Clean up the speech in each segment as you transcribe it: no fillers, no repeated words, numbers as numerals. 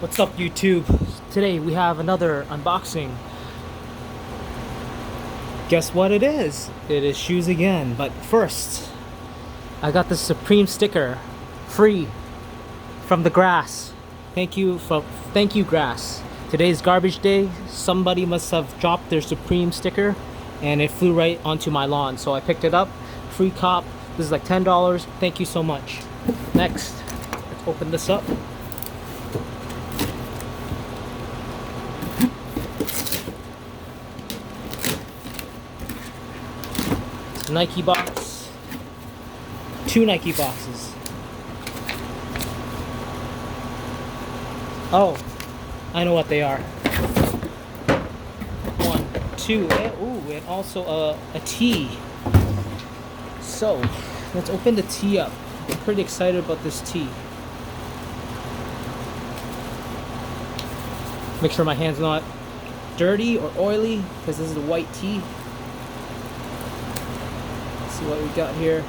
What's up, YouTube? Today we have another unboxing. Guess what it is? It is shoes again, but first I got the Supreme sticker free from the grass. Thank you grass. Today's garbage day. Somebody must have dropped their Supreme sticker and it flew right onto my lawn, so I picked it up. Free cop. This is like $10. Thank you so much. Next, let's open this up. Nike box. 2 Nike boxes. Oh, I know what they are. 1, 2, and also a tee. So, let's open the tee up. I'm pretty excited about this tee. Make sure my hand's not dirty or oily, because this is a white tee. See what we got here.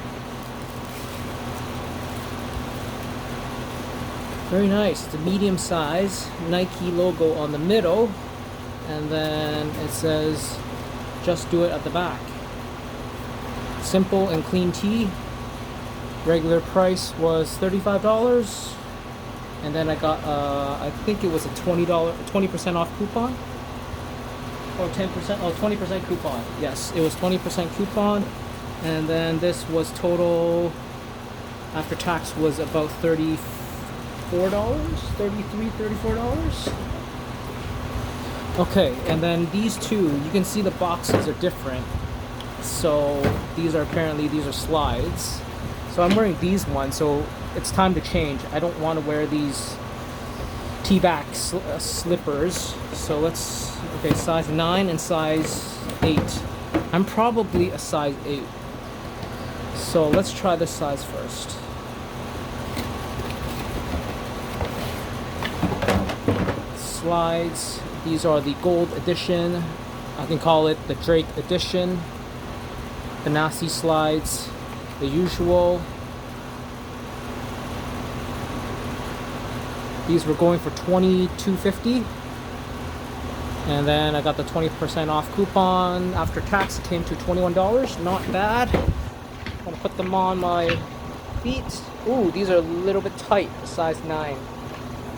Very nice. It's a medium size. Nike logo on the middle, and then it says "Just Do It" at the back. Simple and clean tee. Regular price was $35, and then I got I think it was a $20% off coupon, or 10%. Oh, 20% coupon. Yes, it was 20% coupon. And then this was total after tax was about $34, $34. Okay, and then these two, you can see the boxes are different. So these are slides. So I'm wearing these ones, so it's time to change. I don't want to wear these T-back slippers. So okay, size 9 and size 8. I'm probably a size 8. So let's try this size first. Slides. These are the gold edition. I can call it the Drake edition. The Nike slides. The usual. These were going for $22.50. And then I got the 20% off coupon. After tax, it came to $21. Not bad. I'm gonna put them on my feet. Ooh, these are a little bit tight. Size 9.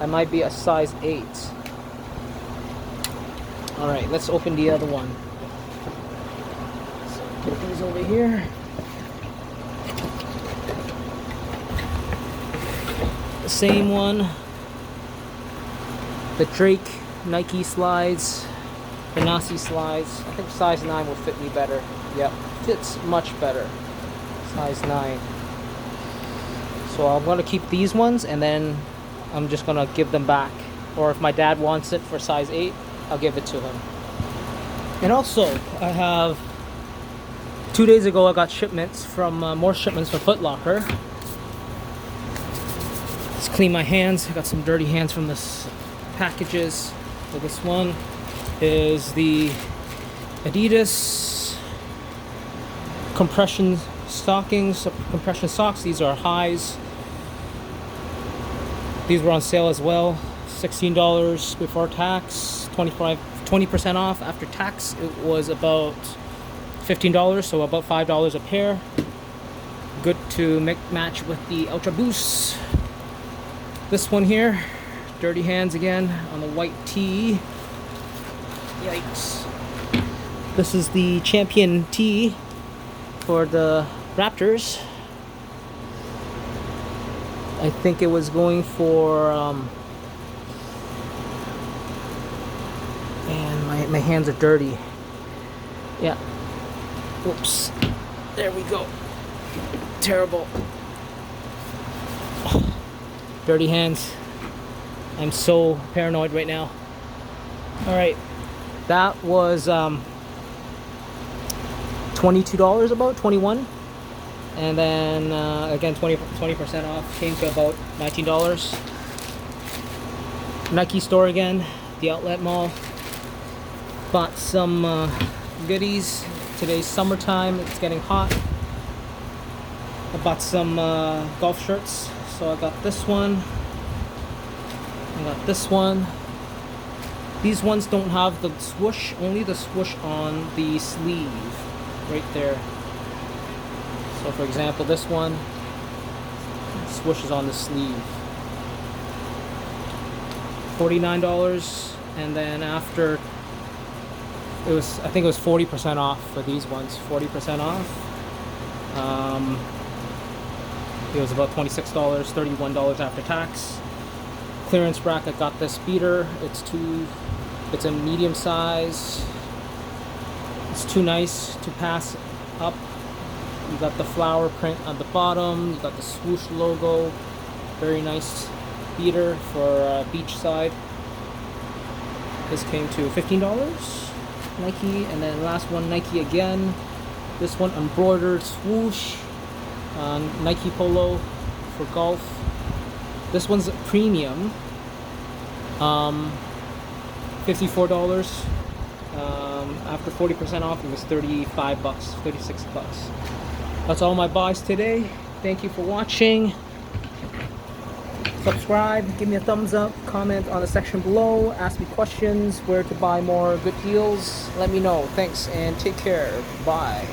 I might be a size 8. Alright, let's open the other one. So put these over here. The same one. The Drake Nike slides. The Nike slides. I think size 9 will fit me better. Yep, fits much better. Size 9. So I'm going to keep these ones, and then I'm just going to give them back. Or if my dad wants it for size 8, I'll give it to him. And also, I have 2 days ago I got more shipments from Footlocker. Let's clean my hands. I got some dirty hands from this packages. So this one is the Adidas compression socks. These are highs. These were on sale as well. $16 before tax, 20% off. After tax, it was about $15, so about $5 a pair. Good to match with the Ultra Boost. This one here, dirty hands again on the white tee. Yikes. This is the champion tee for the Raptors. I think it was going for and my hands are dirty. Yeah. Whoops. There we go. Terrible. Dirty hands. I'm so paranoid right now. Alright. That was $22, about 21, and then again 20% off, came to about $19. Nike store again, the outlet mall. Bought some goodies. Today's summertime, it's getting hot. I bought some golf shirts, so I got this one. I got this one. These ones don't have the swoosh, only the swoosh on the sleeve, right there. So for example, this one, swoosh is on the sleeve. $49, and then after it was, I think it was 40% off for these ones. 40% off. It was about $26, $31 after tax. Clearance rack. I got this beater. It's a medium size. It's too nice to pass up. You got the flower print on the bottom. You got the swoosh logo. Very nice beater for beach side. This came to $15. Nike. And then last one, Nike again. This one embroidered swoosh. Nike polo for golf. This one's premium. $54. After 40% off, it was $35, $36. That's all my buys today. Thank you for watching. Subscribe, give me a thumbs up, comment on the section below, ask me questions, where to buy more good deals. Let me know. Thanks and take care. Bye.